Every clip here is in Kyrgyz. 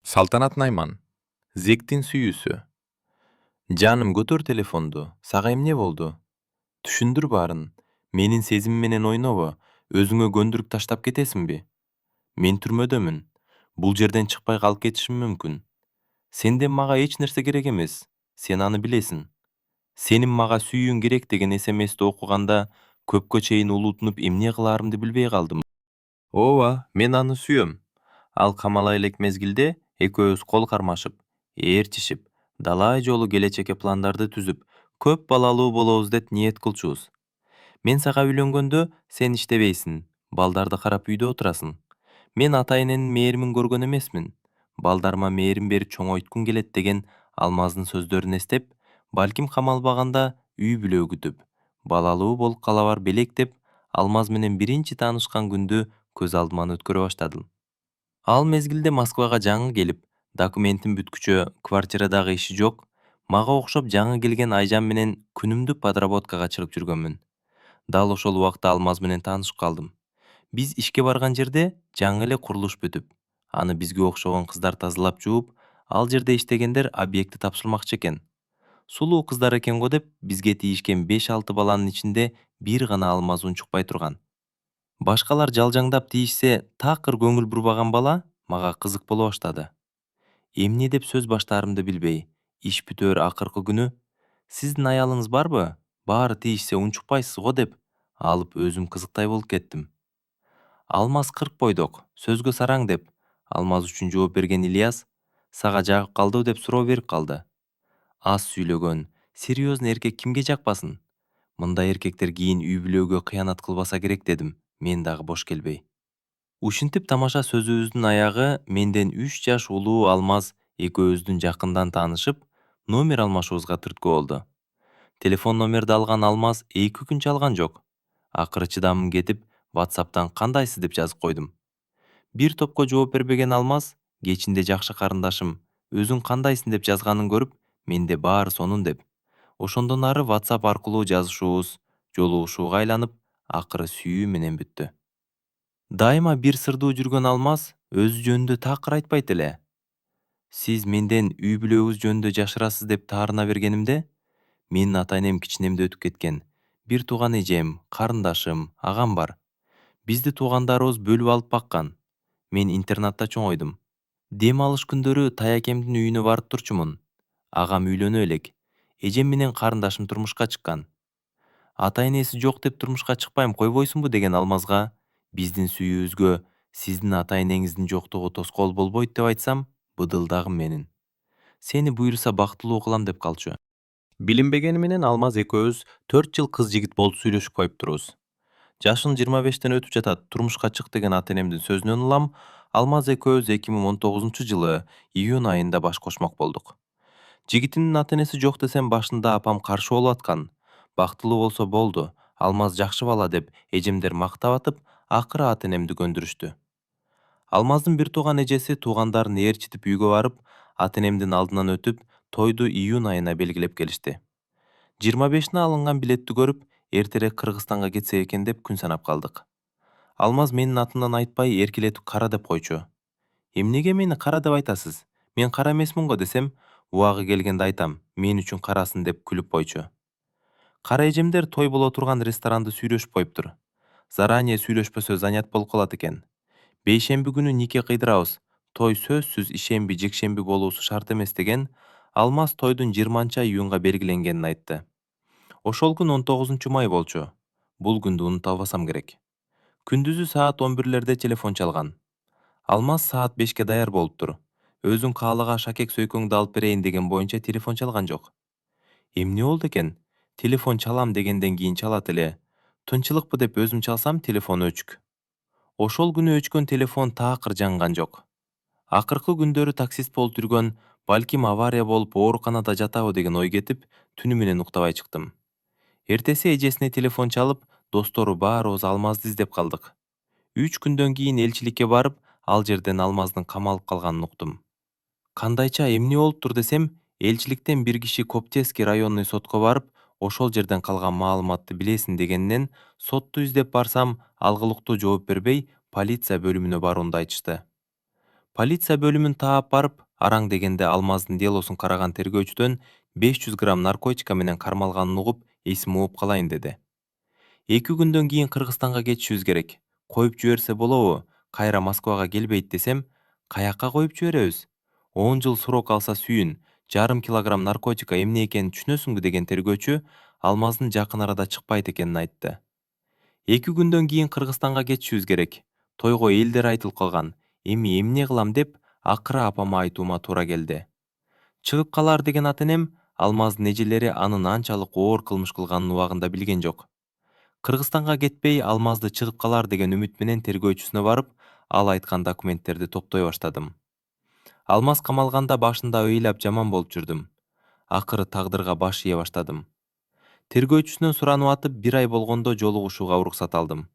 Салтанат Найман. Зектин сүйүүсү. Жаным, көтөр телефонду. Сага эмне болду? Түшүндүр баарын. Менин сезимим менен ойнобо. Өзүңө көндүрүп таштап кетесиңби? Мен түрмөдөмүн. Бул жерден чыкпай калып кетишим мүмкүн. Сенден мага эч нерсе керек эмес. Сен аны билесиң. Сенин мага сүйүүң керек деген СМСти окуганда көпкө чейин улутунуп эмне кылаарымды билбей калдым. Ооба, мен аны сүйөм. Ал камала элек мезгилде экөөбүз кол кармашып, ээрчишип, далай жолу келечекке пландарды түзүп, көп балалуу болобуз деп ниет кылчубуз. Мен сага үйлөнгөндө сен иштебейсиң, балдарды карап үйдө отурасың. Мен ата эненин мээримин көргөн эмесмин. Балдарыма мээрим берип чоңойткум келет деген Алмаздын сөздөрүн эстеп, балким камалбаганда үй бүлө күтүп, балалуу болуп калабар белек деп Алмаз менен биринчи таанышкан күндү көз алдыман өткөрө баштадым. Ал мезгилде Москвага жаңы келип, документин бүткүчө, квартирадагы иши жок, мага окшоп жаңы келген айжан менен күнүмдүк подработкага чыгып жүргөнмүн. Дал ошол убакта Алмаз менен таанышып калдым. Биз ишке барган жерде жаңы эле курулуш бүтүп, аны бизге окшогон кыздар тазалап жууп, ал жерде иштегендер объектти тапшырмакчы экен. Сулуу кыздар экен го деп бизге тийишкен 5-6 баланын ичинде бир гана Алмаз унчукпай турган. Башкалар жалжаңдап тийишсе, такыр көңүл бурбаган бала мага кызык боло баштады. Эмне деп сөз баштаарымды билбей, иш бүтөөр акыркы күнү «Сиздин аялыңыз барбы? Баары тийишсе унчукпайсыз го» деп алып өзүм кызыктай болуп кеттим. Алмаз 40 бойдок, сөзгө сараң деп, Алмаз үчүн жооп берген Ильяс «Сага жагып калдыбы?» деп суроо берип калды. Аз сүйлөгөн, серьезный эркек кимге жакпасын? Мындай эркектер кийин үй бүлөгө кыянат кылбаса керек дедим, мен дагы бош келбей. Ушинтип тамаша сөзүбүздүн аягы менден 3 жаш улуу Алмаз экөөбүздүн жакындан таанышып, номер алмашуубузга түрткү болду. Телефон номерди алган Алмаз 2 күн чалган жок. Акыры чыдамым кетип, WhatsApp'тан кандайсыз деп жазып койдум. Бир топко жооп бербеген Алмаз, кечинде жакшы карындашым, өзүң кандайсың деп жазганын көрүп, менде баары сонун деп. Ошондон ары WhatsApp аркылуу жазышуубуз, жолугушууга айланып, акыры сүйүү менен бүттү. Дайыма бир сырдуу жүргөн Алмаз өзү жөнүндө такыр айтпайт эле. Сиз менден үй бүлөбүз жөнүндө жашырасыз деп таарына бергенимде, менин ата энем кичинемде өтүп кеткен. Бир тууган эжем, карындашым, агам бар. Бизди туугандарыбыз бөлүп алып баккан. Мен интернатта чоңойдум. Дем алыш күндөрү таякемдин үйүнө барып турчумун. Агам үйлөнө элек. Эжем менен карындашым турмушка чыккан. Ата энеси жок деп турмушка чыкпайм койбойсуңбу деген Алмазга биздин сүйүүбүзгө сиздин ата энеңиздин жоктугу тоскоол болбойт деп айтсам, быдылдагым менин. Сени буйруса бактылуу кылам деп калчу. Билинбегени менен Алмаз экөөбүз 4 жыл кыз жигит болуп сүйлөшүп коюптурбуз. Жашың 25-тен өтүп жатат, турмушка чык деген ата энемдин сөзүнөн улам, Алмаз экөөбүз 2019-жылы июнь айында баш кошмок болдук. Жигитимдин ата энеси жок десем башында апам каршы болуп аткан. Бактылуу болсо болду, Алмаз жакшы бала деп эжемдер мактап атып, акыры ата энемди көндүрүштү. Алмаздын бир тууган эжеси туугандарын ээрчитип үйгө барып, ата энемдин алдынан өтүп, тойду июнь айына белгилеп келишти. 25-ине алынган билетти көрүп, эртерээк Кыргызстанга кетсек экен деп күн санап калдык. Алмаз менин атымдан айтпай эркелетип кара деп койчу. Эмнеге мени кара деп айтасыз? Мен кара эмесмин го десем, убагы келгенде айтам, мен үчүн карасың деп күлүп койчу. Кара эжемдер той боло турган ресторанды сүйлөшүп коюптур. Заранее сүйлөшпөсө занят болуп калат экен. Бейшемби күнү нике кыйдырабыз. Той сөзсүз ишемби, жекшемби болуусу шарт эмес деген Алмаз тойдун 20-июнга белгиленгенин айтты. Ошол күн 19 май болчу. Бул күндү унута албасам керек. Күндүзү саат 11-лерде телефон чалган. Алмаз саат 5-ке даяр болуптур. Өзүң каалаган шакек сөйкөңдү алып берейин деген боюнча телефон чалган жок. Эмне болду экен? Телефон чалам дегенден кийин чалат эле. Тынчылыкпы деп өзүм чалсам телефон өчүк. Ошол күнү өчкөн телефон таакыр жанган жок. Акыркы күндөрү таксист болуп жүргөн, балким авария болуп ооруканада жатабы деген ой кетип, түнү менен уктабай чыктым. Эртеси эжесине телефон чалып, достору баарыбыз Алмазды издеп калдык. 3 күндөн кийин элчиликке барып, ал жерден Алмаздын камалып калганын уктум. Кандайча эмне болуптур десем, элчиликтен бир киши Коптевский районный сотко барып, ошол жерден калган маалыматты билесиң дегеннен, сотту издеп барсам, алгылыктуу жооп бербей, полиция бөлүмүнө баруумду айтышты. Полиция бөлүмүн таап барып, араң дегенде Алмаздын делосун караган тергөөчүдөн 500 грамм наркотика менен кармалганын угуп, эсим ооп калайын деди. 2 күндөн кийин Кыргызстанга кетишибиз керек. Коюп жиберсе болобу? Кайра Москвага келбейт десем, каякка коюп жиберебиз? 10 жыл срок алса сүйүн, 1,5 килограмм наркотика эмне экенин түшүнөсүңбү деген тергөөчү Алмаздын жакын арада чыкпайт экенин айтты. 2 күндөн кийин Кыргызстанга кетишибиз керек. Тойго элдер айтылып калган. Эми эмне кылам деп, акыры апама айтуума туура келди. Чыгып калар деген ата энем Алмаздын эжелери анын анчалык оор кылмыш кылганын убагында билген жок. Кыргызстанга кетпей Алмазды чыгып калар деген үмүт менен тергөөчүсүнө барып, ал айткан документтерди топтой баштадым. Алмаз камалганда башында ыйлап жаман болуп жүрдүм. Акыры тагдырга баш ийе баштадым. Тергөөчүсүнөн суранып атып 1 ай болгондо жолугушууга уруксат алдым.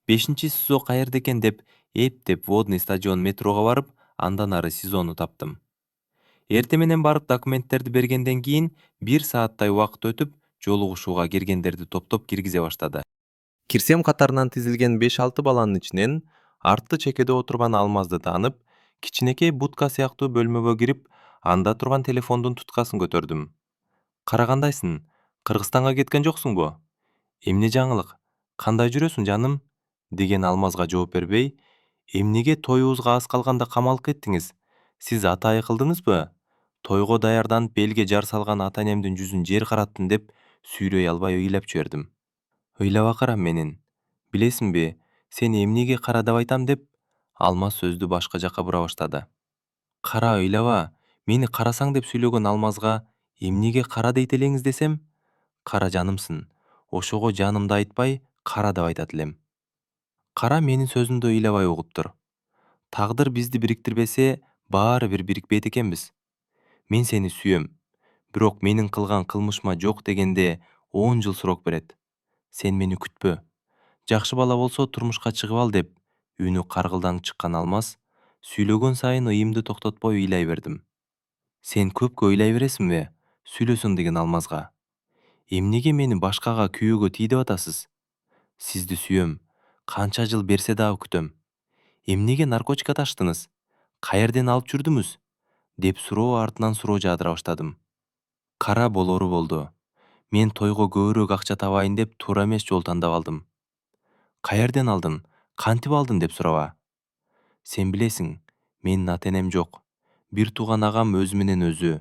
5-СИЗО каерде экен деп эптеп водный стадион метрого барып, андан ары СИЗОну таптым. Эртең менен барып документтерди бергенден кийин 1 сааттай убакыт өтүп, жолугушууга киргендерди топтоп киргизе баштады. Кирсем катарынан тизилген 5-6 баланын ичинен артты чекеде отурган Алмазды таанып, кичинекей будка сыяктуу бөлмөгө кирип, анда турган телефондун туткасын көтөрдүм. Карагандайсың? Кыргызстанга кеткен жоксуңбу? Эмне жаңылык? Кандай жүрөсүң жаным? Деген Алмазга жооп бербей, эмнеге тоюбузга аз калганда камалып кеттиңиз? Сиз атайы кылдыңызбы? Тойго даярданып элге жар салган ата энемдин жүзүн жер караттым деп сүйрөй албай ыйлап жибердим. Ыйлаба кара менин. Билесиңби, сени эмнеге кара деп айтам деп, Алмаз сөздү башка жака бура баштады. Кара ыйлаба, мени карасаң деп сүйлөгөн Алмазга эмнеге кара дейт элеңиз десем, кара жанымсың. Ошого жанымды айтпай, кара деп айтат элем. Кара менин сөзүмдү ыйлабай угуптур. Тагдыр бизди бириктирбесе, баары бир бирикпейт экенбиз. Мен сени сүйөм. Бирок менин кылган кылмышыма жок дегенде 10 жыл срок берет. Сен мени күтпө. Жакшы бала болсо турмушка чыгып ал деп, үнү каргылданып чыккан Алмаз, сүйлөгөн сайын ыйымды токтотпой ыйлай бердим. Сен көпкө ыйлай бересиңби? Сүйлөсөң деген Алмазга. Эмнеге мени башкага күйөөгө тий деп атасыз? Сизди сүйөм. Канча жыл берсе дагы күтөм. Эмнеге наркотика таштыңыз? Каерден алып жүрдүңүз? Деп суроо артынан суроо жаадыра баштадым. Кара болору болду. Мен тойго көбүрөөк акча табайын деп туура эмес жол тандап алдым. Каерден алдың? Кантип алдың деп сураба. Сен билесиң, менин ата энем жок. Бир тууган агам өзү менен өзү.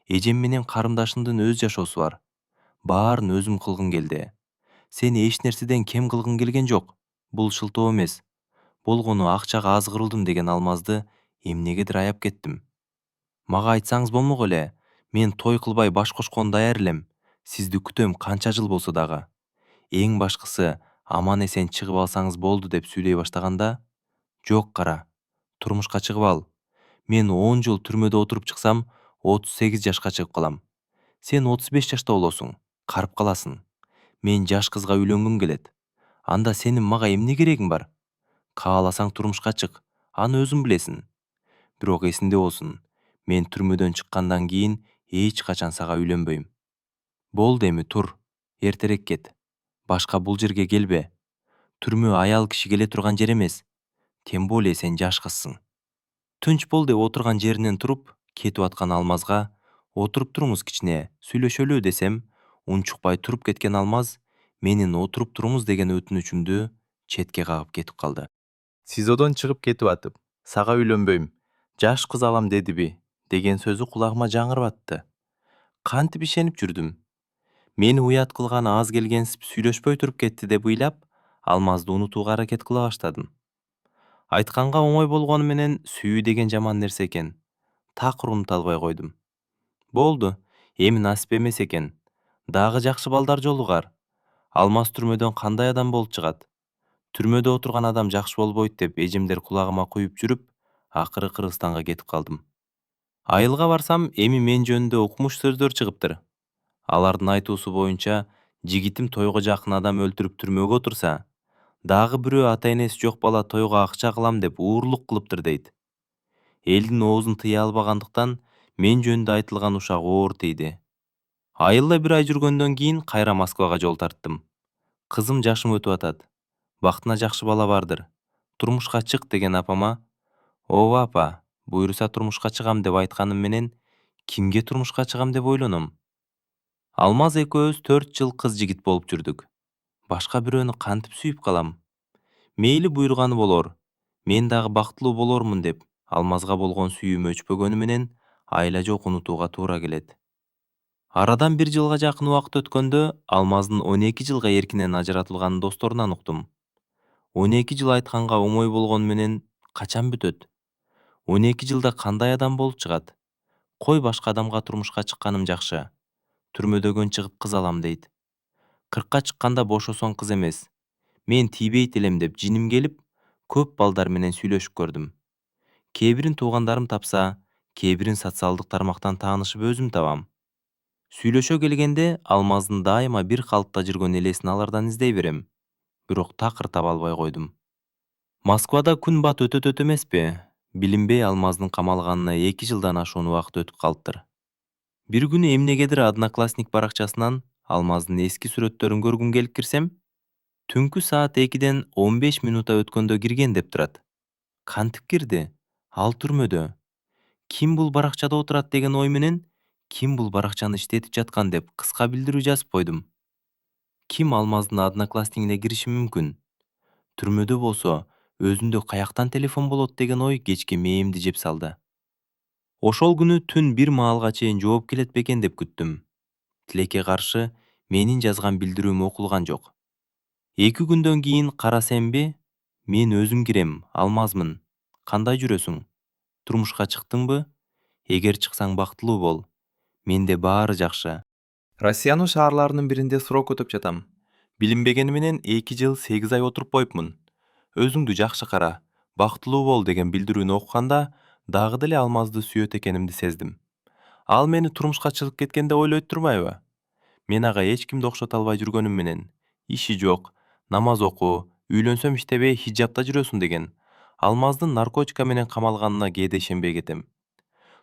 Эжем менен карындашымдын өз жашоосу бар. Баарын өзүм кылгым келди. Сени эч нерседен кем кылгым келген жок. Бул шылтоо эмес. Болгону акчага аз кырылдым деген Алмазды эмнегедир аяп кеттим. Мага айтсаңыз болмок эле. Мен той кылбай баш кошконго даяр элем. Сизди күтөм канча жыл болсо дагы. Эң башкысы, аман эсен чыгып алсаңыз болду деп сүйлөй баштаганда, жок кара, турмушка чыгып ал. Мен 10 жыл түрмөдө отуруп чыксам, 38 жашка чыгып калам. Сен 35 жашта болосуң, карып каласың. Мен жаш кызга үйлөнгүм келет. Анда сенин мага эмне керегиң бар? Кааласаң турмушка чык, аны өзүң билесиң. Бирок эсиңде болсун, мен түрмөдөн чыккандан кийин эч качан сага үйлөнбөйм. Болду эми тур, эртерээк кет. Башка бул жерге келбе. Түрмө аял киши келе турган жер эмес. Тем более сен жаш кызсың. Тынч бол деп отурган жеринен туруп, кетип аткан Алмазга, отуруп туруңуз кичине, сүйлөшөлү десем, унчукпай туруп кеткен Алмаз, менин отуруп туруңуз деген өтүнүчүмдү четке кагып кетип калды. СИЗОдон чыгып кетип атып, сага үйлөнбөйм, жаш кыз алам дедиби, деген сөзү кулагыма жаңырып атты. Кантип ишенип жүрдүм? Мени уят кылганы аз келгенсип сүйлөшпөй туруп кетти деп ыйлап, Алмазды унутууга аракет кыла баштадым. Айтканга оңой болгону менен сүйүү деген жаман нерсе экен. Такыр унута албай койдум. Болду, эми насип эмес экен. Дагы жакшы балдар жолугар. Алмаз түрмөдөн кандай адам болуп чыгат? Түрмөдө отурган адам жакшы болбойт деп эжемдер кулагыма куюп жүрүп, акыры Кыргызстанга кетип калдым. Айылга барсам, эми мен жөнүндө укмуш сөздөр чыгыптыр. Алардын айтуусу боюнча, жигитим тойго жакын адам өлтүрүп түрмөгө отурса, дагы бирөө ата энеси жок бала тойго акча кылам деп уурлук кылыптыр дейт. Элдин оозун тыя албагандыктан мен жөнүндө айтылган ушак оор тийди. Айылда 1 ай жүргөндөн кийин кайра Москвага жол тарттым. Кызым жашым өтүп атат. Бактына жакшы бала бардыр. Турмушка чык деген апама, ооба апа, Буйруса турмушка чыгам деп айтканым менен кимге турмушка чыгам деп ойлоном. Алмаз экөөбүз 4 жыл кыз жигит болуп жүрдүк. Башка бирөөнү кантип сүйүп калам? Мейли буйруганы болор. Мен дагы бактылуу болормун деп Алмазга болгон сүйүүм өчпөгөнү менен айла жок унутууга туура келет. Арадан 1 жылга жакын убакыт өткөндө Алмаздын 12 жылга эркинен ажыратылганын досторунан уктум. 12 жыл айтканга оңой болгону менен качан бүтөт? 12 жылда кандай адам болуп чыгат? Кой башка адамга турмушка чыкканым жакшы. Түрмөдөгөн чыгып кыз алам дейт. 40 чыкканда бошосоң кыз эмес. Мен тийбейт элем деп жиним келип, көп балдар менен сүйлөшүп көрдүм. Кээ бирин туугандарым тапса, кээ бирин социалдык тармактан таанышып өзүм табам. Сүйлөшө келгенде Алмаздын дайыма бир калыпта жүргөн элесин алардан издей берем. Бирок такыр таба албай койдум. Москвада күн бат өтөт эмеспи? Билинбей Алмаздын камалганына 2 жылдан ашуун убакыт өтүп калыптыр. Бир күнү эмнегедир Одноклассник баракчасынан Алмаздын эски сүрөттөрүн көргүм келип кирсем, түнкү саат 2-ден 15 минута өткөндө кирген деп турат. Кантип кирди? Ал түрмөдө. Ким бул баракчада отурат деген ой менен ким бул баракчаны иштетип жаткан деп кыска билдирүү жазып койдум. Ким Алмаздын Одноклассниктине кириши мүмкүн? Түрмөдө болсо, өзүндө каяктан телефон болот деген ой кечке мээримди жеп салды. Ошол күнү түн 1 маалга чейин жооп келет бекен деп күттүм. Тилекке каршы, менин жазган билдирүүм окулган жок. 2 күндөн кийин кара сенби, мен өзүм кирем, Алмазмын. Кандай жүрөсүң? Турмушка чыктыңбы? Эгер чыксаң бактылуу бол. Менде баары жакшы. Россиянын шаарларынын биринде срок өтөп жатам. Билинбегени менен 2 жыл 8 ай отуруп коюпмун. Өзүңдү жакшы кара, бактылуу бол деген билдирүүнү окуганда дагы деле Алмазды сүйөт экенимди сездим. Ал мени турмушка чыгып кеткенде ойлойт турбайбы? Мен ага эч кимди окшото албай жүргөнүм менен, иши жок, намаз окуу, үйлөнсөм иштебей хиджапта жүрөсүң деген. Алмаздын наркотика менен камалганына кээде ишенбей кетем.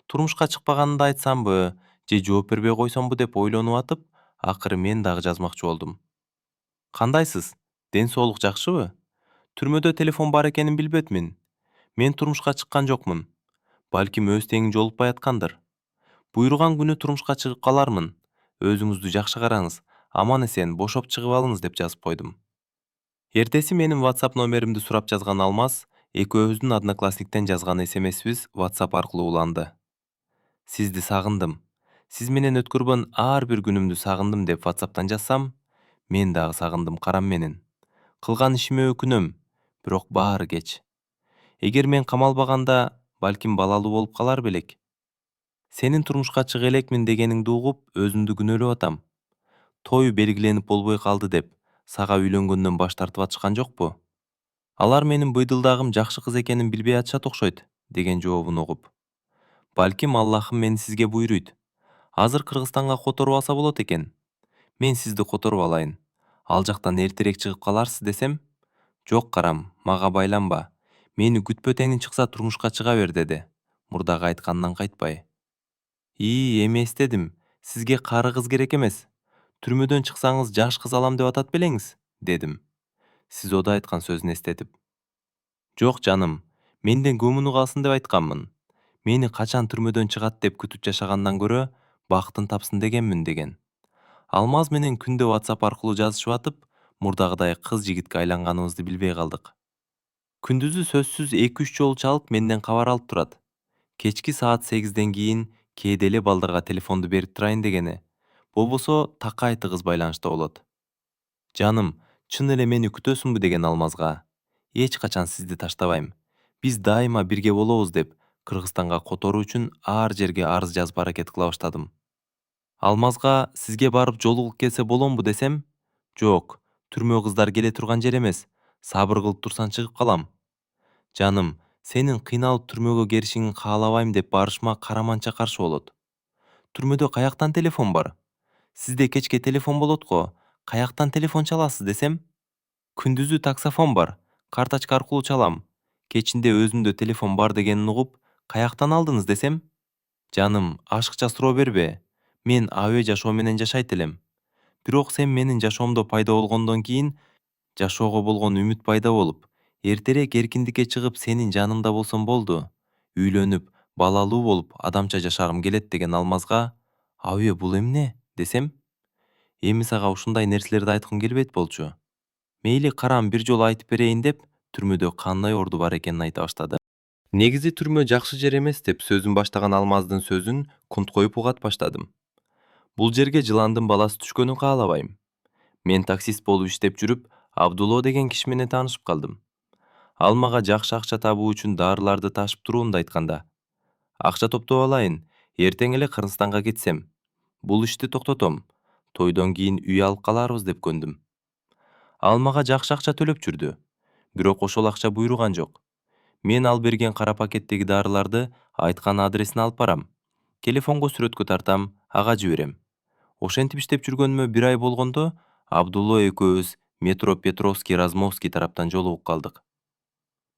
Турмушка чыкпаганымды айтсамбы, же жооп бербей койсомбу деп ойлонуп атып, акыры мен дагы жазмакчы болдум. Кандайсыз? Ден соолук жакшыбы? Түрмөдө телефон бар экенин билбедимин. Мен турмушка чыккан жокмун. Балким өз теңин жолукпай аткандыр. Буйруган күнү турмушка чыгып калармын. Өзүңүздү жакшы караңыз, аман эсен бошоп чыгып алыңыз деп жазып койдум. Эртеси менин WhatsApp номеримди сурап жазган Алмаз, экөөбүздүн Одноклассниктен жазган СМСибиз WhatsApp аркылуу уланды. Сизди сагындым. Сиз менен өткөргөн ар бир күнүмдү сагындым деп WhatsApp'тан жазсам, мен дагы сагындым карам менен. Кылган ишиме өкүнөм, бирок баары кеч. Эгер мен камалбаганда, балким балалуу болуп калар белек. Сенин турмушка чыга элекмин дегениңди угуп, өзүмдү күнөөлөп атам. Той белгиленип болбой калды деп, сага үйлөнгөндөн баш тартып атышкан жокпу? Алар менин быйдылдагым жакшы кыз экенин билбей атышат окшойт, деген жообун угуп. Балким Аллахым мени сизге буйруйт. Азыр Кыргызстанга которуп алса болот экен. Мен сизди которуп алайын. Ал жактан эртерээк чыгып каларсыз десем, жок карам, мага байланба. Мени күтпө теңин чыкса турмушка чыга бер деди. Мурдагы айтканынан кайтпай. Эми эстедим. Сизге кары кыз керек эмес. Түрмөдөн чыксаңыз жаш кыз алам деп атат белеңиз, дедим. Сиз ода айткан сөзүн эстетип. Жок жаным, менден көмүнү калсын деп айтканмын. Мени качан түрмөдөн чыгат деп күтүп жашагандан көрө, бактын тапсын дегенмин деген. Алмаз менен күндө WhatsApp аркылуу жазышып атып, мурдагыдай кыз жигитке айланганыбызды билбей калдык. Күндүзү сөзсүз 2-3 жолу чалып менден кабар алып турат. Кечки саат 8ден кийин кээде эле балдарга телефонду берип турайын дегени. Болбосо такай тыгыз байланышта болот. Жаным, чын эле мени күтөсүңбү деген Алмазга. Эч качан сизди таштабайм. Биз дайыма бирге болобуз деп, Кыргызстанга которуу үчүн ар жерге арыз жазып аракет кыла баштадым. Алмазга сизге барып жолугуп келсе боломбу десем, жок, түрмө кыздар келе турган жер эмес, сабыр кылып турсаң чыгып калам. Жаным, сенин кыйналып түрмөгө киришиңди каалабайм деп барышыма караманча каршы болот. Түрмөдө каяктан телефон бар? Сизде кечке телефон болот го, каяктан телефон чаласыз десем? Күндүзү таксофон бар, карточка аркылуу чалам. Кечинде өзүндө телефон бар дегенин угуп, каяктан алдыңыз десем? Жаным, ашыкча суроо бербе. Мен абэ жашоо менен жашайт элем. Бирок сен менин жашоомдо пайда болгондон кийин жашоого болгон үмүт пайда болуп, эртерээк эркиндикке чыгып сенин жанымда болсом болду. Үйлөнүп, балалуу болуп адамча жашагым келет деген алмазга абы бул эмне десем, эми сага ушундай нерселерди айткым келбейт болчу. Мейли карам бир жолу айтып берейин деп түрмөдө кандай орду бар экенин айта баштады. Негизи түрмө жакшы жер эмес деп сөзүн баштаган алмаздын сөзүн кунт коюп угат баштадым. Бул жерге жыландын баласы түшкөнүн каалабайм. Мен таксист болуп иштеп жүрүп, Абдулло деген киши менен таанышып калдым. Ал мага жакшы акча табуу үчүн дарыларды ташып туруумду айтканда, акча топтоп алайын, эртең эле Кыргызстанга кетсем, бул ишти токтотом, тойдон кийин үй алып каларбыз деп көндүм. Ал мага жакшы акча төлөп жүрдү, бирок ошол акча буйруган жок. Мен ал берген кара пакеттеги дарыларды айткан адресине алып барам. Телефонго сүрөткө тартам, ага жиберем. Ошентип иштеп жүргөнүмө 1 ай болгондо Абдулло экөөбүз метро Петровский Размовский тараптан жолугуп калдык.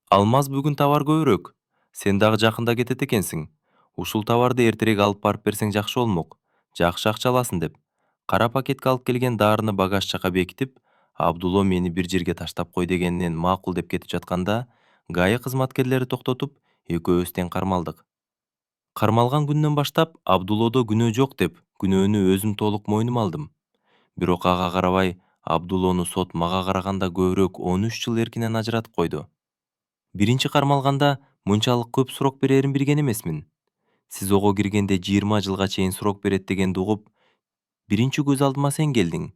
Алмаз бүгүн товар көбүрөөк. Сен дагы жакында кетет экенсиң. Ушул товарды эртерээк алып барып берсең жакшы болмок. Жакшы акча аласың деп. Кара пакетке алып келген даарыны багаж жака бекитип, Абдулло мени бир жерге таштап кой дегенинен макул деп кетип жатканда, ГАИ кызматкерлери токтотуп, экөөбүз тең кармалдык. Кармалган күндөн баштап Абдуллодо күнөө жок деп, күнөөнү өзүм толук мойнума алдым. Бирок ага карабай, Абдуллону сот мага караганда көбүрөөк 13 жыл эркинен ажыратып койду. Биринчи кармалганда мынчалык көп сурок берерин билген эмесмин. СИЗОго киргенде 20 жылга чейин сурок берет дегенди угуп, биринчи көз алдыма сен келдиң.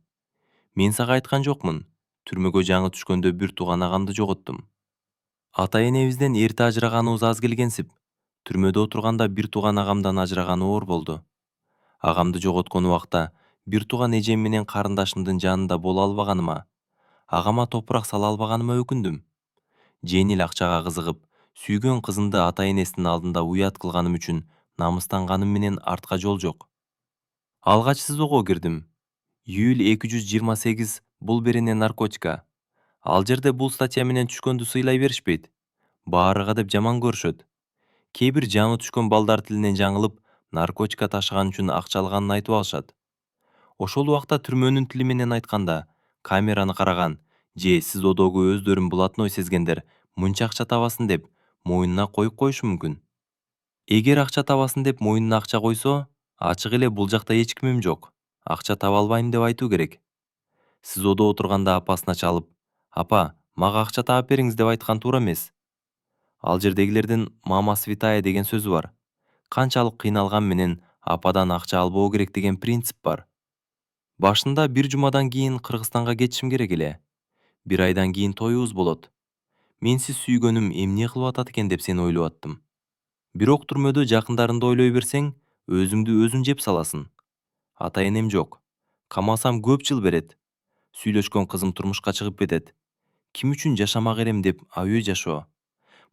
Мен сага айткан жокмун. Түрмөгө жаңы түшкөндө бир тууган агамды жоготтум. Ата энебизден эрте ажыраганыбыз аз келгенсип. Түрмөдө отурганда бир тууган агамдан ажыраганы оор болду. Агамды жоготкон убакта бир тууган эжем менен карындашымдын жанында боло албаганыма, агама топурак сала албаганыма өкүндүм. Жеңил акчага кызыгып, сүйгөн кызымды ата энесинин алдында уят кылганым үчүн намыстанганым менен артка жол жок. Алгач СИЗОго кирдим. Июль 228 бул берене наркотика. Ал жерде бул статья менен түшкөндү сыйлай беришпейт. Баарыга деп жаман көрүшөт. Кээ бир жаңы түшкөн балдар тилинен жаңылып, наркотика ташыган үчүн акча алганын айтып алышат. Ошол убакта түрмөнүн тили менен айтканда, камераны караган же СИЗОдогу өздөрүн блатной сезгендер мынча акча табасын деп мойнуна коюп коюшу мүмкүн. Эгер акча табасын деп мойнуна акча койсо, ачык эле бул жакта эч кимим жок. Акча таба албайм деп айтуу керек. СИЗОдо отурганда апасына чалып, "Апа, мага акча таап бериңиз" деп айткан туура эмес. Ал жердегилердин "мама святая" деген сөзү бар. Канчалык кыйналган менен ападан акча албоо керек деген принцип бар. Башында бир жумадан кийин Кыргызстанга кетишим керек эле. 1 айдан кийин тоюбуз болот. Менсиз сүйгөнүм эмне кылып атат экен деп сени ойлоп аттым. Бирок түрмөдө жакындарыңды ойлой берсең, өзүңдү өзүң жеп саласың. Ата энем жок. Камасам көп жыл берет. Сүйлөшкөн кызым турмушка чыгып кетет. Ким үчүн жашамак элем деп абүй жашоо.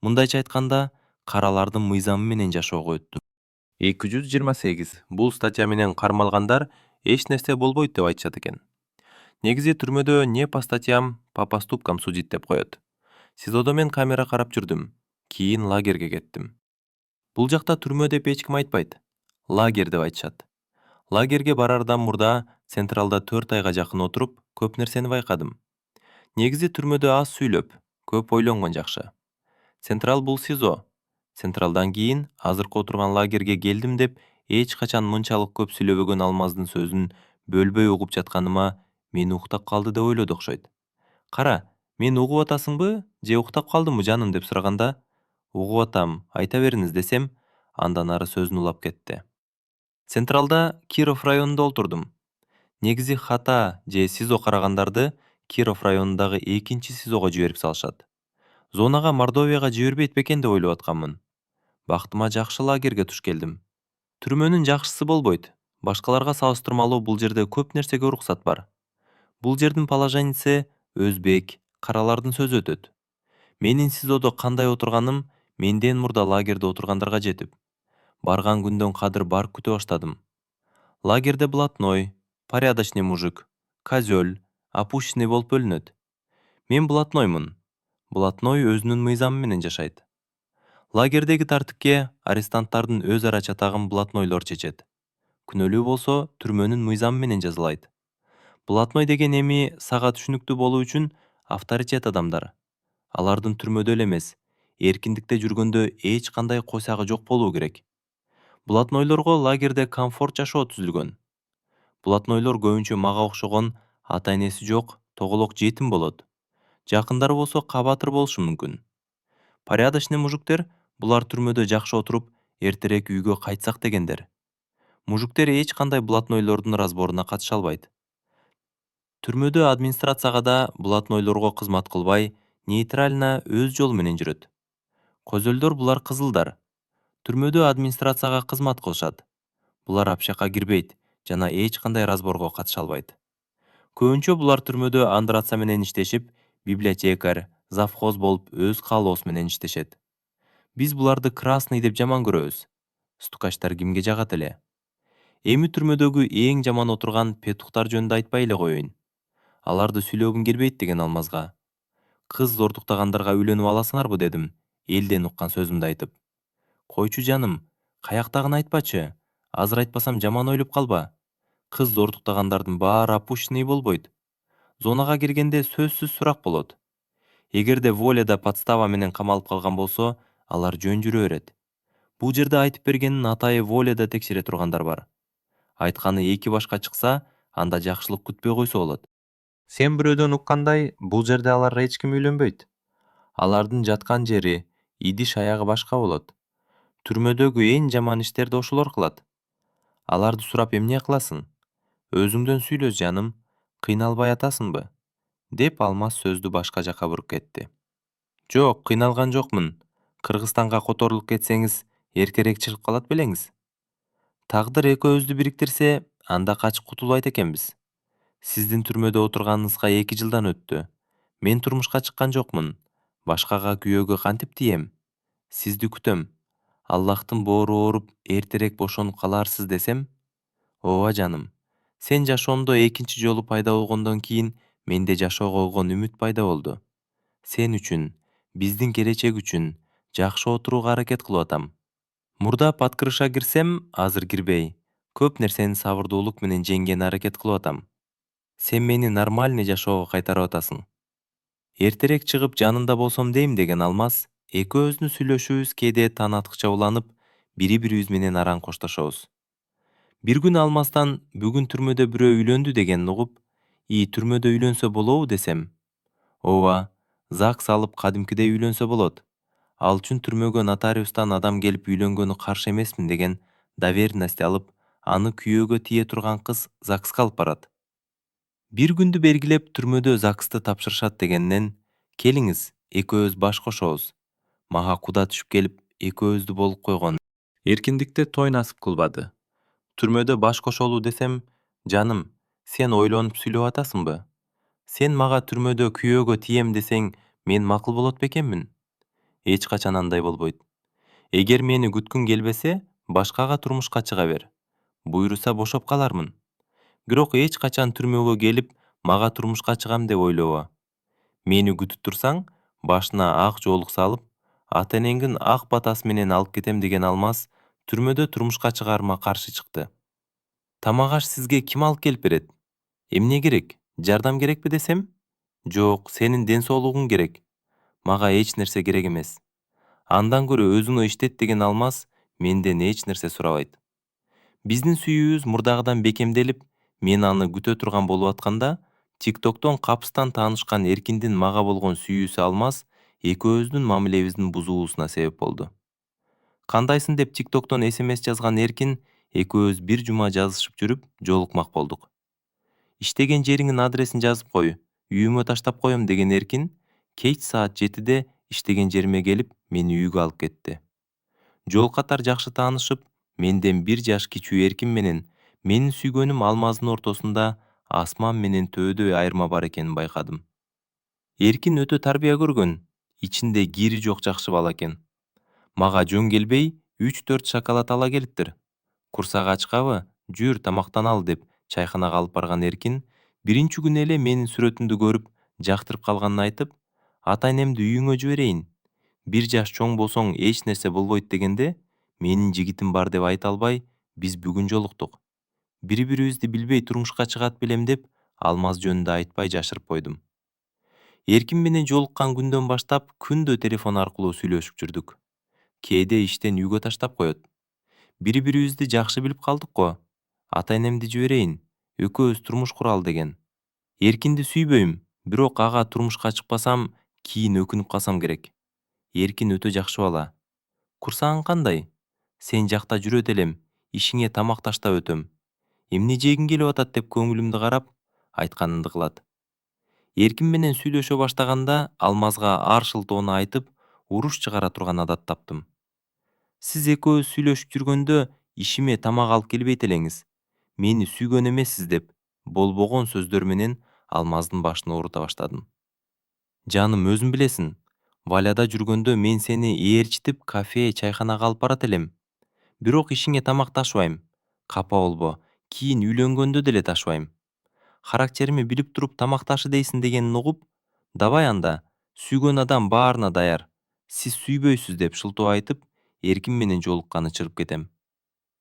Мындайча айтканда, каралардын мыйзамы менен жашоого өттүм. 228 бул статья менен кармалгандар эч нерсе болбойт деп айтышат экен. Негизи түрмөдө не по статьям, по поступкам судит деп коет. СИЗОдо мен камера карап жүрдүм. Кийин лагерге кеттим. Бул жакта түрмө деп эч ким айтпайт. Лагерь деп айтышат. Лагерге барардан мурда Централда 4 айга жакын отуруп, көп нерсени байкадым. Негизи түрмөдө аз сүйлөп, көп ойлонгон жакшы. Централ бул СИЗО. Централдан кийин азыркы отурган лагерге келдим деп эч качан мынчалык көп сүйлөбөгөн алмаздын сөзүн бөлбөй угуп жатканыма мени уктап калды деп ойлоду окшойт. Кара, мени угуп атасыңбы же уктап калдымбы жаным деп сураганда, угуп атам, айта бериңиз десем, андан ары сөзүн улап кетти. Централда Киров районунда отурдум. Негизи Хата же СИЗО карагандарды Киров районундагы экинчи СИЗОго жиберип салышат. Зонага Мордовияга жибербейт бекен деп ойлоп атканмын. Бактыма жакшы лагерге туш келдим. Түрмөнүн жакшысы болбойт. Башкаларга салыштырмалуу бул жерде көп нерсеге уруксат бар. Бул жердин положениеси өзбек, каралардын сөзү өтөт. Менин СИЗОдо кандай отурганым менден мурда лагерде отургандарга жетип. Барган күндөн кадыр бар күтө баштадым. Лагерде блатной, порядочный мужик, козёл, опущенный болуп бөлүнөт. Мен блатноймун. Блатной өзүнүн мыйзамы менен жашайт. Лагердеги тартипке арестанттардын өз ара чатагын блатнойлор чечет. Күнөөлүү болсо, түрмөнүн мыйзамы менен жазалайт. Блатной деген эми сага түшүнүктүү болуу үчүн авторитет адамдар. Алардын түрмөдө эле эмес, эркиндикте жүргөндө эч кандай койсагы жок болуу керек. Блатнойлорго лагерде комфорт жашоо түзүлгөн. Блатнойлор көбүнчө мага окшогон ата энеси жок, тоголок жетим болот. Жакындары болсо кабатыр болушу мүмкүн. Порядочный мужиктер булар түрмөдө жакшы отуруп, эртерээк үйгө кайтсак дегендер. Мужиктер эч кандай блатнойлордун разборуна катыша албайт. Түрмөдө администрацияга да блатнойлорго кызмат кылбай, нейтрально өз жолу менен жүрөт. Көзөлдөр булар кызылдар. Түрмөдө администрацияга кызмат кылышат. Булар общакка кирбейт жана эч кандай разборго катыша албайт. Көбүнчө булар түрмөдө андраца менен иштешип, библиотекарь, завхоз болуп өз каалоосу менен иштешет. Биз буларды красный деп жаман көрөбүз. Стукачтар кимге жагат эле? Эми түрмөдөгү эң жаман отурган петухтар жөнүндө айтпай эле коеюн. Аларды сүйлөгүм келбейт деген алмазга. Кыз зортуктагандарга үйлөнүп аласыңарбы дедим, элден уккан сөзүмдү айтып. Койчу жаным, каяктагын айтпачы. Азыр айтпасам жаман ойлоп калба. Кыз зортуктагандардын баары опущенный болбойт. Зонага киргенде сөзсүз сурак болот. Эгерде воляда подстава менен камалып калган болсо, алар жөн жүрө берет. Бул жерде айтып бергенин атайы воляда текшере тургандар бар. Айтканы эки башка чыкса, анда жакшылык күтпөй койсо болот. Сен бирөөдөн уккандай, бул жерде алар эч ким үйлөнбөйт. Алардын жаткан жери, идиш аягы башка болот. Түрмөдөгү эң жаман иштерди ошолор кылат. Аларды сурап эмне кыласың? Өзүңдөн сүйлө жаным, кыйналбай атасыңбы? Деп Алмаз сөздү башка жака буруп кетти. Жок, кыйналган жокмун. Кыргызстанга которулуп кетсеңиз, эркерээк чыгып калат белеңиз. Тагдыр экөөбүздү бириктирсе, анда качып кутулбайт экенбиз. Сиздин түрмөдө отурганыңызга 2 жылдан өттү. Мен турмушка чыккан жокмун. Башкага күйөөгө кантип тием? Сизди күтөм. Аллахтын боору ооруп, эртерээк бошонуп каларсыз десем? Ооба жаным. Сен жашоомдо экинчи жолу пайда болгондон кийин менде жашоого болгон үмүт пайда болду. Сен үчүн, биздин келечек үчүн жакшы отурууга аракет кылып атам. Мурда под крыша кирсем, азыр кирбей, көп нерсени сабырдуулук менен жеңгени аракет кылып атам. Сен мени нормальный жашоого кайтарып атасың. Эртерээк чыгып жанында болсом дейм деген Алмаз, экөөбүздүн сүйлөшүүбүз кээде таң аткыча уланып, бири-бирибиз менен араң коштошобуз. Бир күн Алмаздан бүгүн түрмөдө бирөө үйлөндү дегенин угуп, түрмөдө үйлөнсө болобу десем? Ооба, ЗАГС алып кадимкидей үйлөнсө болот. Ал үчүн түрмөгө нотариустан адам келип үйлөнгөнү каршы эмесмин деген доверенность алып, аны күйөөгө тие турган кыз ЗАГСка алып барат. Бир күндү белгилеп түрмөдө ЗАГСты тапшырышат дегеннен, келиңиз, экөөбүз баш кошобуз. Мага куда түшүп келип, экөөбүздү болуп койгон. Эркиндикте той насып кылбады. Түрмөдө баш кошолуу десем, жаным, сен ойлонуп сүйлөп атасыңбы? Сен мага түрмөдө күйөөгө тием десең, мен макул болот бекенмин? Эч качан андай болбойт. Эгер мени күткүң келбесе, башкага турмушка чыга бер. Буйруса бошоп калармын. Бирок эч качан түрмөгө келип, мага турмушка чыгам деп ойлобо. Мени күтүп турсаң, башына ак жоолук салып, ата энеңдин ак батасы менен алып кетем деген Алмаз түрмөдө турмушка чыгарыма каршы чыкты. Тамак аш сизге ким алып келип берет? Эмне керек? Жардам керекпи десем? Жок, сенин ден соолугуң керек. Мага эч нерсе керек эмес. Андан көрө өзүңө иштет деген Алмаз менден эч нерсе сурабайт. Биздин сүйүүбүз мурдагыдан бекемделип, мен аны күтө турган болуп атканда, TikToктон капыстан таанышкан Эркиндин мага болгон сүйүүсү Алмаз экөөбүздүн мамилебиздин бузулуусуна себеп болду. Кандайсың деп TikToктон SMS жазган Эркин экөөбүз бир жума жазышып жүрүп, жолукмак болдук. Иштеген жериңин адресин жазып кой, үйүмө таштап коем деген Эркин кеч саат 7-де иштеген жериме келип, мени үйгө алып кетти. Жол катар жакшы таанышып, менден 1 жаш кичүү Эркин менен менин сүйгөнүм Алмаздын ортосунда асман менен төөдөй айырма бар экенин байкадым. Эркин өтө тарбия көргөн, ичинде кири жок жакшы бала экен. Мага жөн келбей 3-4 шоколад ала келиптир. Курсак ачкабы, жүр тамактан ал деп чайханага алып барган Эркин биринчи күнү эле менин сүрөтүмдү көрүп, жактырып калганын айтып, ата энемди үйүңө жиберейин. 1 жаш чоң болсоң эч нерсе болбойт дегенде, менин жигитим бар деп айта албай, биз бүгүн жолуктук. Бири-бирибизди билбей турмушка чыгат белем деп, Алмаз жөнүндө айтпай жашырып койдум. Эркин менен жолуккан күндөн баштап күндө телефон аркылуу сүйлөшүп жүрдүк. Кээде иштен үйгө таштап коет. Бири-бирибизди жакшы билип калдык го. Ата-энемди жиберейин, экөөбүз турмуш куралы деген. Эркинди сүйбөйм, бирок ага турмушка чыкпасам, кийин өкүнүп калсам керек. Эркин өтө жакшы бала. Курсаң кандай? Сен жакта жүрөт элем, ишиңе тамак таштап өтөм. Эмне жегиң келип атат деп көңүлүмдү карап, айтканымды кылат. Эркин менен сүйлөшө баштаганда Алмазга ар шылтоону айтып, уруш чыгара турган адат таптым. Сиз экөөбүз сүйлөшүп жүргөндө ишиме тамак алып келбейт элеңиз. Мени сүйгөн эмессиз деп болбогон сөздөр менен Алмаздын башын оорута баштадым. Жаным, өзүң билесиң, Валяда жүргөндө мен сени ээрчитип кафе, чайханага алып барат элем. Бирок ишиңе тамак ташыбайм. Капа болбо, кийин үйлөнгөндө деле ташыбайм. Характерими билип туруп тамак ташы дейсиң дегенин угуп, давай анда, сүйгөн адам баарына даяр. Сиз сүйбөйсүз деп шылтоо айтып, Эркин менен жолукканы чыгып кетем.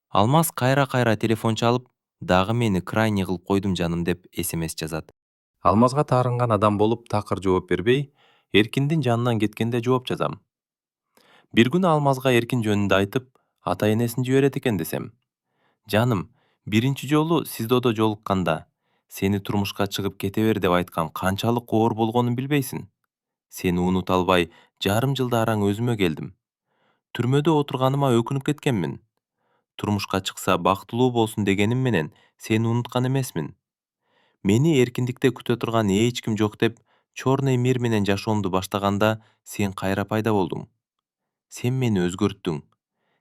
Алмаз кайра-кайра телефон чалып, дагы мени крайне кылып койдум жаным деп СМС жазат. Алмазга таарынган адам болуп такыр жооп бербей, Эркиндин жанынан кеткенде жооп жазам. Бир күнү Алмазга Эркин жөнүндө айтып, ата-энесин жиберет экен десем. Жаным, биринчи жолу СИЗОдо жолукканда, сени турмушка чыгып кете бер деп айткан канчалык оор болгонун билбейсиң. Сени унута албай, жарым жылда араң өзүмө келдим. Түрмөдө отурганыма өкүнүп кеткенмин. Турмушка чыкса бактылуу болсун дегеним менен сени унуткан эмесмин. Мени эркиндикте күтө турган эч ким жок деп, Чорный мир менен жашоомду баштаганда сен кайра пайда болдуң. Сен мени өзгөрттүң.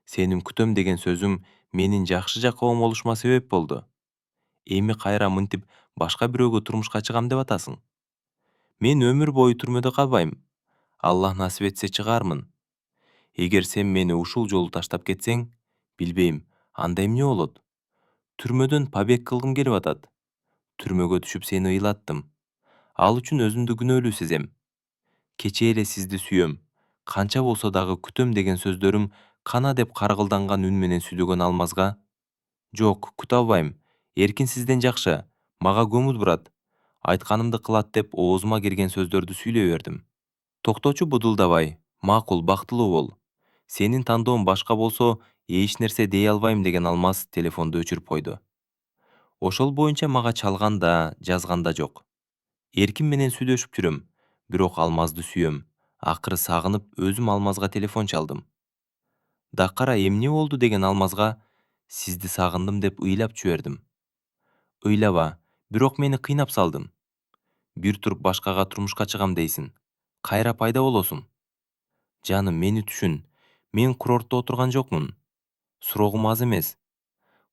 Сенин күтөм деген сөзүң менин жакшы жакка оңолушума себеп болду. Эми кайра мынтип башка бирөөгө турмушка чыгам деп атасың. Мен өмүр бою түрмөдө калбайм. Аллах насип этсе чыгармын. Эгер сен мени ушул жолу таштап кетсең, билбейм, анда эмне болот? Түрмөдөн побег кылгым келип атат. Түрмөгө түшүп сени ыйлаттым. Ал үчүн өзүмдү күнөөлүү сезем. Кечээ эле сизди сүйөм. Канча болсо дагы күтөм деген сөздөрүң кана деп каргылданган үн менен сүйлөгөн Алмазга, жок, күтө албайм. Эркин сизден жакшы. Мага көңүл бурат. Айтканымды кылат деп оозума кирген сөздөрдү сүйлөй бердим. Токточу будулдабай, макул, бактылуу бол. Сенин тандоон башка болсо, эч нерсе дей албайм деген Алмаз телефонду өчүрүп койду. Ошол боюнча мага чалган да, жазган да жок. Эркин менен сүйлөшүп жүрөм, бирок Алмазды сүйөм. Акыры сагынып, өзүм Алмазга телефон чалдым. Дакара эмне болду деген Алмазга, сизди сагындым деп ыйлап жибердим. Ыйлаба, бирок мени кыйнап салдың. Бир туруп башкага турмушка чыгам дейсиң. Кайра пайда болосуң. Жаным, мени түшүн. Мен курортто отурган жокмун. Сурогум аз эмес.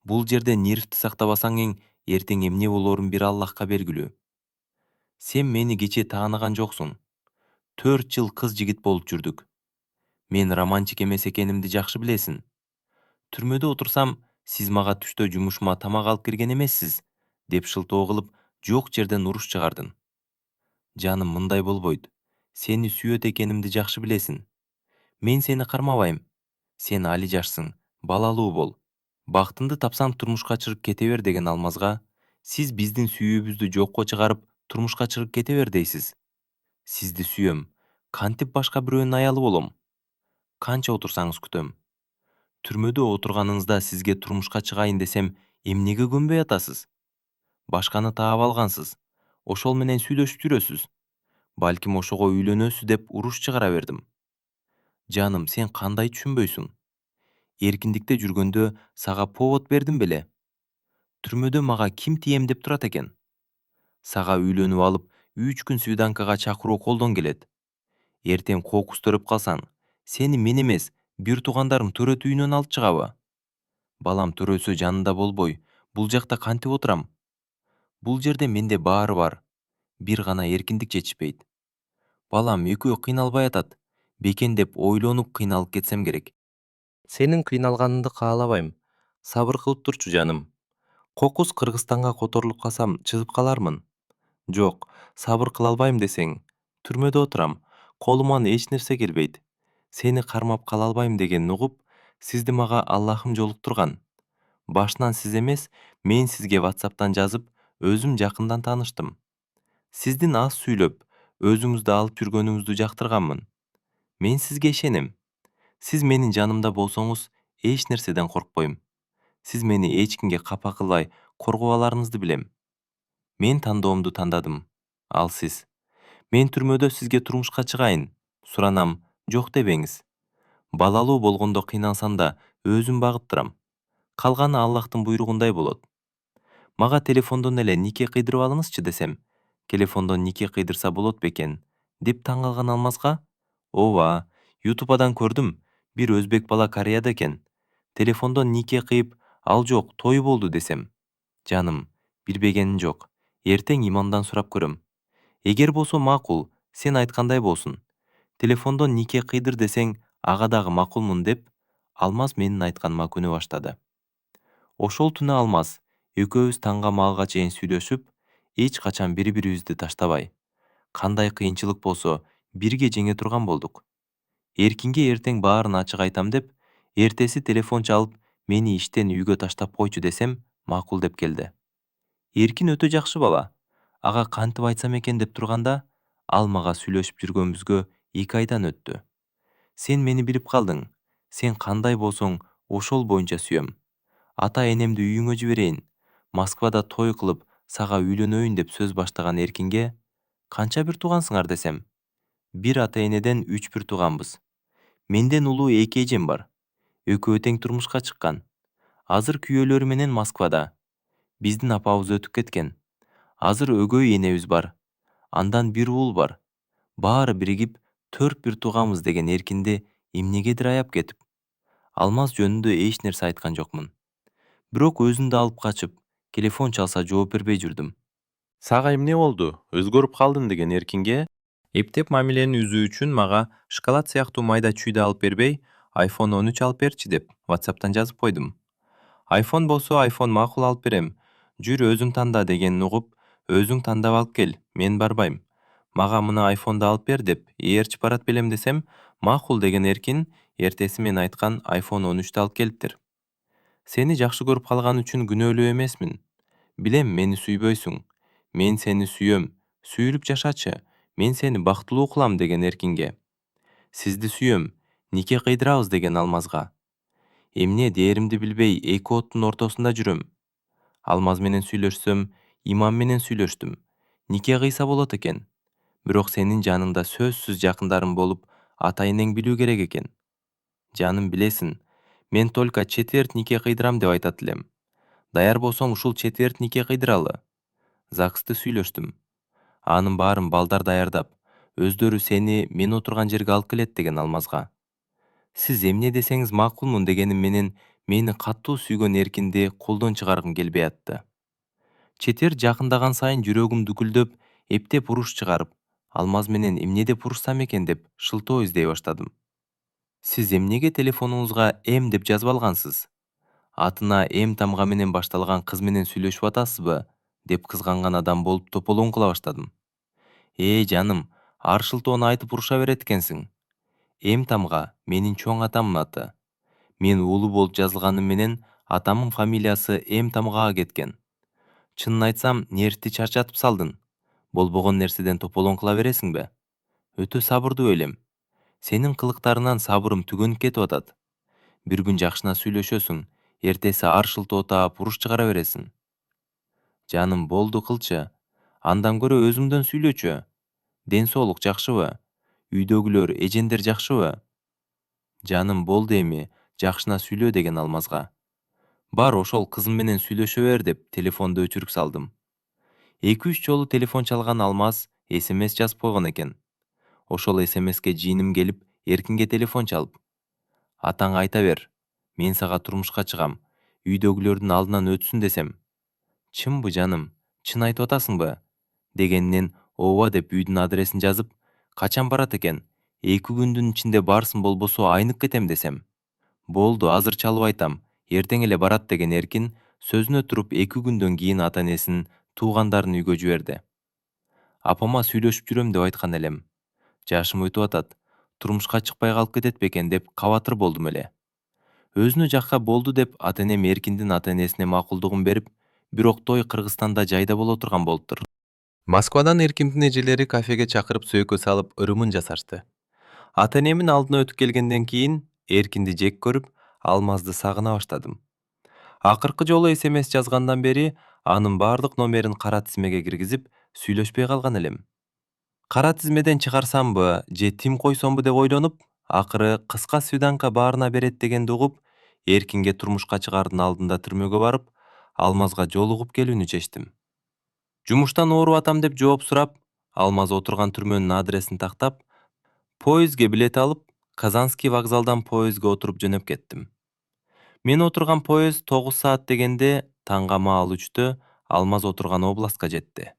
Бул жерде нервти сактабасаң эртең эмне болорун бир Аллахка белгилүү. Сен мени кечээ тааныган жоксуң. 4 жыл кыз жигит болуп жүрдүк. Мен романтик эмес экенимди жакшы билесиң. Түрмөдө отурсам, сиз мага түштө жумушума тамак алып кирген эмессиз, деп шылтоо кылып, жок жерден уруш чыгардың. Жаным, мындай болбойт. Сени сүйөт экенимди жакшы билесиң. Мен сени кармабайм. Сен али жашсың, балалуу бол. Бактыңды тапсаң турмушка чыгып кете бер деген Алмазга, сиз биздин сүйүүбүздү жокко чыгарып, турмушка чыгып кете бер дейсиз. Сизди сүйөм. Кантип башка бирөөнүн аялы болом? Канча отурсаңыз күтөм. Түрмөдө отурганыңызда сизге турмушка чыгайын десем, эмнеге көнбөй атасыз? Башканы таап алгансыз. Ошол менен сүйлөшүп жүрөсүз. Балким ошого үйлөнөсүз деп уруш чыгара бердим. Жаным, сен кандай түшүнбөйсүң? Эркиндикте жүргөндө сага повод бердим беле? Түрмөдө мага ким тием деп турат экен? Сага үйлөнүп алып, 3 күн свиданкага чакыруу колдон келет. Эртең кокус төрөп калсаң, сени мен эмес, бир туугандарым төрөт үйүнөн алып чыгабы? Балам төрөсө жанында болбой, бул жакта кантип отурам? Бул жерде менде баары бар. Бир гана эркиндик жетишпейт. Балам, экөө кыйналбай атат. Бекен деп ойлонуп кыйналып кетсем керек. Сенин кыйналганыңды каалабайм. Сабыр кылып турчу жаным. Кокус Кыргызстанга которулуп калсам, чыгып калармын. Жок, сабыр кыла албайм десең, түрмөдө отурам. Колуман эч нерсе келбейт. Сени кармап кала албайм дегенин угуп, сизди мага Аллахым жолуктурган. Башынан сиз эмес, мен сизге WhatsApp'тан жазып, өзүм жакындан тааныштым. Сиздин аз сүйлөп, өзүңүздү алып жүргөнүңүздү жактырганмын. Мен сизге ишенем. Сиз менин жанымда болсоңуз, эч нерседен коркпойм. Сиз мени эч кимге капа кылбай коргоп аларыңызды билем. Мен тандоомду тандадым. Ал сиз. Мен түрмөдө сизге турмушка чыгайын. Суранам, жок дебеңиз. Балалуу болгондо кыйналсам да өзүм багыттырам. Калганы Аллахтын буйругундай болот. Мага телефондон эле нике кыйдырып алыңызчы десем, телефондон нике кыйдырса болот бекен, деп таң калган Алмазга, ооба, ютубадан көрдүм, бир өзбек бала Кореяда экен. Телефондон нике кыйып, ал жок, той болду десем. Жаным, билбегеним жок. Эртең имамдан сурап көрөм. Эгер болсо макул, сен айткандай болсун. Телефондон нике кыйдыр десең, ага дагы макулмун деп, Алмаз менин айтканыма күнө баштады. Ошол түнү Алмаз экөөбүз таңга маалга чейин сүйлөшүп, эч качан бири-бирибизди таштабай, кандай кыйынчылык болсо бирге жеңе турган болдук. Эркинге эртең баарын ачык айтам деп, эртеси телефон чалып, мени иштен үйгө таштап койчу десем, макул деп келди. Эркин өтө жакшы бала. Ага кантип айтсам экен деп турганда, ал мага сүйлөшүп жүргөнүбүзгө 2 айдан өттү. Сен мени билип калдың. Сен кандай болсоң, ошол боюнча сүйөм. Ата-энемди үйүңө жиберейин. Москвада той кылып, сага үйлөнөйүн деп сөз баштаган Эркинге, канча бир туугансыңар десем, бир ата-энеден 3 бир тууганбыз. Менден улуу 2 эжем бар. Экөө тең турмушка чыккан. Азыр күйөөлөрү менен Москвада. Биздин апабыз өтүп кеткен. Азыр өгөй энебиз бар. Андан бир уул бар. Баары биригип 4 бир тууганбыз деген Эркинди эмнегедир аяп кетип. Алмаз жөнүндө эч нерсе айткан жокмун. Бирок өзүндү алып качып, телефон чалса жооп бербей жүрдүм. Сага эмне болду? Өзгөрүп калдың деген Эркинге эптеп мамилени үзүү үчүн мага шоколад сыяктуу майда чүйдү алып бербей, iPhone 13 алып берчи деп WhatsApp'тан жазып койдум. iPhone болсо iPhone макул алып берем. Жүр өзүң танда дегенин угуп, өзүң тандап алып кел, мен барбайм. Мага мына iPhone'ду алып бер деп, ээрчип барат белем десем, макул деген Эркин эртеси мен айткан iPhone 13'тү алып келиптир. Сени жакшы көрүп калган үчүн күнөөлүү эмесмин. Билем, мени сүйбөйсүң. Мен сени сүйөм. Сүйүлүп жашачы. Мен сени бактылуу кылам деген Эркинге. Сизди сүйөм. Нике кыйдырабыз деген Алмазга. Эмне дээримди билбей эки оттун ортосунда жүрөм. Алмаз менен сүйлөшсөм, имам менен сүйлөштүм. Нике кыйса болот экен. Бирок сенин жаныңда сөзсүз жакындарың болуп, ата-энең билүү керек экен. Жаным, билесиң, мен только четверть нике кыйдырам деп айтат элем. Даяр болсоң ушул четверть нике кыйдыралы. ЗАГСты сүйлөштүм. Анын баарын балдар даярдап, өздөрү сени мен отурган жерге алып келет деген Алмазга. Сиз эмне десеңиз макулмун дегеним менен мени катуу сүйгөн Эркинди колдон чыгаргым келбей атты. Четверть жакындаган сайын жүрөгүм дүкүлдөп, эптеп уруш чыгарып, Алмаз менен эмне деп урушсам экен деп шылтоо издей баштадым. Сиз эмнеге телефонуңузга М деп жазып алгансыз? Атына М тамга менен башталган кыз менен сүйлөшүп атасызбы? Деп кызганган адам болуп тополоң кыла баштадым. Жаным, ар шылтоону айтып уруша берет экенсиң. М тамга менин чоң атамдын аты. Мен уулу болуп жазылганым менен атамдын фамилиясы М тамгага кеткен. Чынын айтсам, нервти чарчатып салдың. Болбогон нерседен тополоң кыла бересиңби? Өтө сабырдуу элем. Сенин кылыктарыңан сабырым түгөнүп кетип атат. Бир күн жакшына сүйлөшөсүң, эртеси ар шылтоо таап уруш чыгара бересиң. Жаным, болду кылчы. Андан көрө өзүңдөн сүйлөчү. Ден соолук жакшыбы? Үйдөгүлөр, эжендер жакшыбы? Жаным, болду эми, жакшына сүйлө деген Алмазга. Бар, ошол кызым менен сүйлөшө бер деп телефонду өчүрүп салдым. 2-3 жолу телефон чалган Алмаз СМС жазып койгон экен. Ошол СМСке жииним келип, Эркинге телефон чалып. Атаңа айта бер, мен сага турмушка чыгам, үйдөгүлөрдүн алдынан өтсүн десем. Чынбы жаным, чын айтып атасыңбы? Дегенинен ооба деп үйдүн адресин жазып, качан барат экен? 2 күндүн ичинде барсын, болбосо айнып кетем десем. Болду, азыр чалып айтам, эртең эле барат деген Эркин сөзүнө туруп 2 күндөн кийин ата-энесин, туугандарын үйгө жиберди. Апама сүйлөшүп жүрөм деп айткан элем. Жашым өтүп атат, турмушка чыкпай калып кетет бекен деп кабатыр болдум эле. Өзүнө жакка болду деп ата-энем Эркиндин ата-энесине макулдугун берип, бирок той Кыргызстанда жайда боло турган болуптур. Москвадан эркимдин эжелери кафеге чакырып сөйкө салып ырымын жасашты. Ата энемин алдына өтүп келгенден кийин эркинди жек көрүп, алмазды сагына баштадым. Акыркы жолу СМС жазгандан бери анын бардык номерин кара тизмеге киргизип, сүйлөшпөй калган элем. Кара тизмеден чыгарсамбы же тим койсомбу деп ойлонуп, акыры кыска свиданка баарына берет дегенди угуп, эркинге турмушка чыгаардын алдында түрмөгө барып, Алмазга жолугуп келүүнү чечтим. Жумуштан ооруп атам деп жооп сурап, Алмаз отурган түрмөнүн адресин тактап, поездге билет алып, Казанский вокзалдан поездге отуруп жөнөп кеттим. Мен отурган поезд 9 саат дегенде таңга маал 3тө Алмаз отурган областка жетти.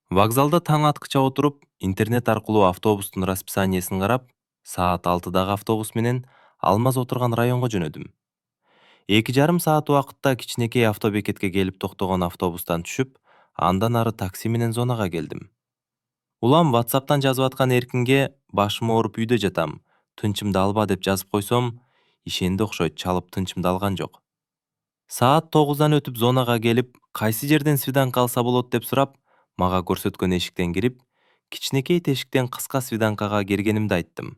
Вокзалда таң аткыча отуруп, интернет аркылуу автобустун расписаниесин карап, саат 6дагы автобус менен Алмаз отурган районго жөнөдүм. 2,5 саат убакытта кичинекей автобекетке келип токтогон автобустан түшүп, андан ары такси менен зонага келдим. Улам WhatsApp'тан жазып аткан Эркинге башым ооруп үйдө жатам, тынчымды алба деп жазып койсом, ишенди окшойт, чалып тынчымды алган жок. Саат 9дан өтүп зонага келип, кайсы жерден свиданка алса болот деп сурап, мага көрсөткөн эшиктен кирип, кичинекей тешиктен кыска свиданкага киргенимди айттым.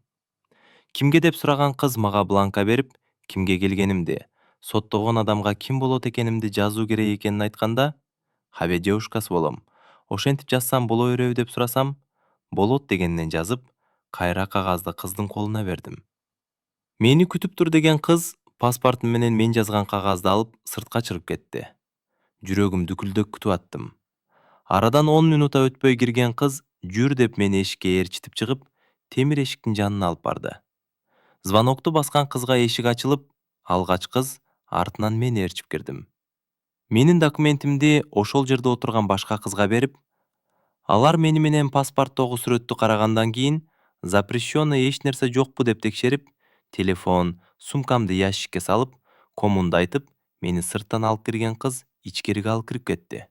Кимге деп сураган кыз мага бланка берип, кимге келгенимди, соттогон адамга ким болот экенимди жазуу керек экенин айтканда, «Хабе девушкасы болом. Ошентип жазсам боло береби» деп сурасам, болот дегенинен жазып, кайра кагазды кыздын колуна бердим. Мени күтүп тур деген кыз паспортум менен мен жазган кагазды алып сыртка чыгып кетти. Жүрөгүм дүкүлдөк күтүп аттым. Арадан 10 минута өтпөй кирген кыз жүр деп мени эшикке ээрчитип чыгып, темир эшиктин жанына алып барды. Звонокту баскан кызга эшик ачылып, алгач кыз артынан мен ээрчип кирдим. Менин документимди ошол жерде отурган башка кызга берип, алар мени менен паспорттогу сүрөттү карагандан кийин запрещенный эч нерсе жокпу деп текшерип, телефон, сумкамды ящикке салып, комунду айтып, мени сырттан алып кирген кыз ичкериге алып кирип кетти.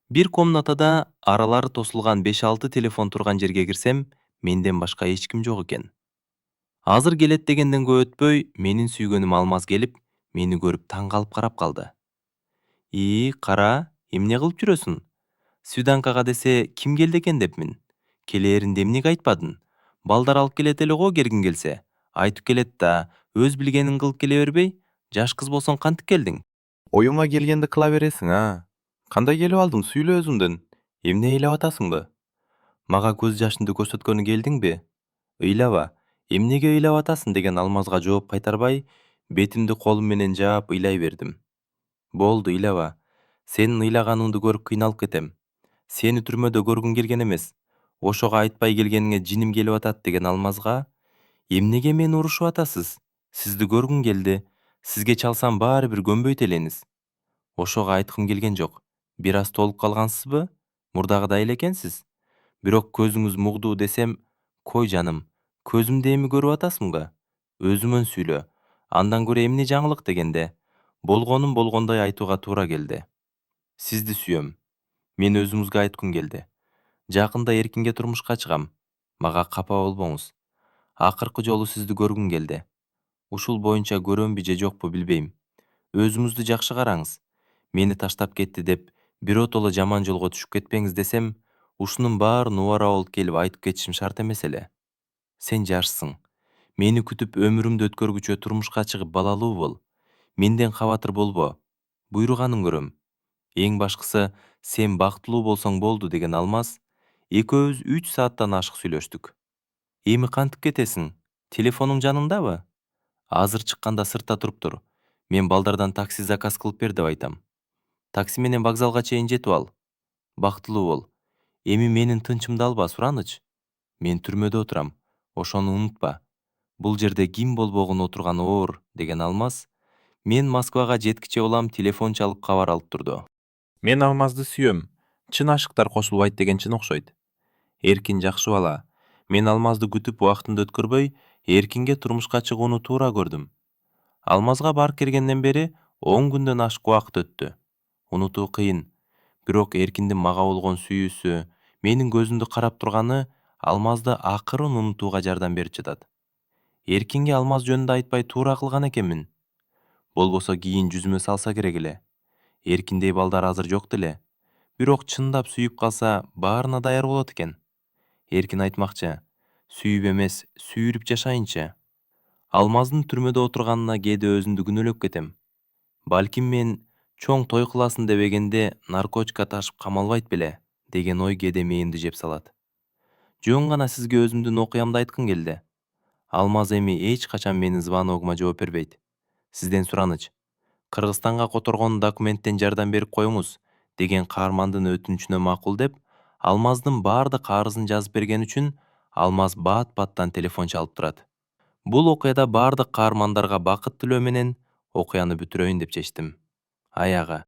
Бир комнатада аралары тосулган 5-6 телефон турган жерге кирсем, менден башка эч ким жок экен. Азыр келет дегенден көп өтпөй, менин сүйгөнүм Алмаз келип, мени көрүп таң калып карап калды. Кара, эмне кылып жүрөсүң? Свиданкага десе ким келди экен депмин. Келээринде эмнеге айтпадың? Балдар алып келет эле го кергиң келсе. Айтып келет да, өз билгениң кылып келе бербей, жаш кыз болсоң кантип келдиң? Оюңа келгенди кыла бересиң, а? Кандай келип алдың, сүйлө өзүңдөн. Эмне ыйлап атасыңбы? Мага көз жашыңды көрсөткөнү келдиңби? Ыйлаба, эмнеге ыйлап атасың деген Алмазга жооп кайтарбай, бетимди колум менен жаап ыйлай бердим. Болду, ыйлаба. Сенин ыйлаганыңды көрүп кыйналып кетем. Сени түрмөдө көргүм келген эмес. Ошого айтпай келгениңе жиним келип атат деген Алмазга, эмнеге мени урушуп атасыз? Сизди көргүм келди. Сизге чалсам баары бир көнбөйт элеңиз. Ошого айткым келген жок. Бир аз толуп калгансызбы? Мурдагыдай эле экенсиз. Бирок көзүңүз мугду десем, кой жаным, көзүмдү эми көрүп атасыңбы? Өзүмөн сүйлө. Андан көрө эмне жаңылык дегенде, болгонун болгондой айтууга туура келди. Сизди сүйөм. Мен өзүңүзгө айткым келди. Жакында Эркинге турмушка чыгам. Мага капа болбоңуз. Акыркы жолу сизди көргүм келди. Ушул боюнча көрөмбү же жокпу билбейм. Өзүңүздү жакшы караңыз. Мени таштап кетти деп, биротоло жаман жолго түшүп кетпеңиз десем, ушунун баарын убара болуп келип айтып кетишим шарт эмес эле. Сен жашсың. Мени күтүп өмүрүмдү өткөргүчө турмушка чыгып балалуу бол. Менден кабатыр болбо. Буйруганын көрөм. Эң башкысы, сен бактылуу болсоң болду деген Алмаз, экөөбүз 3 сааттан ашык сүйлөштүк. Эми кантип кетесиң? Телефонуң жаныңдабы? Азыр чыкканда сыртта туруп тур. Мен балдардан такси заказ кылып бер деп айтам. Такси менен вокзалга чейин жетип ал. Бактылуу бол. Эми менин тынчымды алба, Сураныч. Мен түрмөдө отурам. Ошону унутпа. Бул жерде ким болбогун отурган оор деген Алмаз, мен Москвага жеткиче улам телефон чалып кабар алып турду. Мен Алмазды сүйөм. Чын ашыктар кошулбайт деген чын окшойт. Эркин жакшы бала. Мен Алмазды күтүп убактымды өткөрбөй, Эркинге турмушка чыгууну туура көрдүм. Алмазга барып кергенден бери 10 күндөн ашык убакыт өттү. Унутуу кыйын. Бирок Эркиндин мага болгон сүйүүсү, менин көзүмдү карап турганы Алмазды акырын унутууга жардам берип жатат. Эркинге Алмаз жөнүндө айтпай туура кылган экенмин. Болбосо кийин жүзүмө салса керек эле. Эркиндей балдар азыр жок деле. Бирок чындап сүйүп калса, баарына даяр болот экен. Эркин айтмакчы, сүйүп эмес, сүйрүп жашайынчы. Алмаздын түрмөдө отурганына кээде өзүмдү күнөөлөп кетем. Балким мен чоң той кыласын дебегенде наркотикка ташып камалбайт беле деген ой кээде мээримди жеп салат. Жөн гана сизге өзүмдүн окуямды айткым келди. Алмаз эми эч качан менин звоногума жооп бербейт. Сизден сураныч. Кыргызстанга которгон документтен жардам берип коюңуз деген каармандын өтүнүчүнө макул деп, Алмаздын баардык арызын жазып берген үчүн Алмаз баат-бааттан телефон чалып турат. Бул окуяда баардык каармандарга бакыт тилөө менен окуяны бүтүрөйүн деп чечтим. Аяга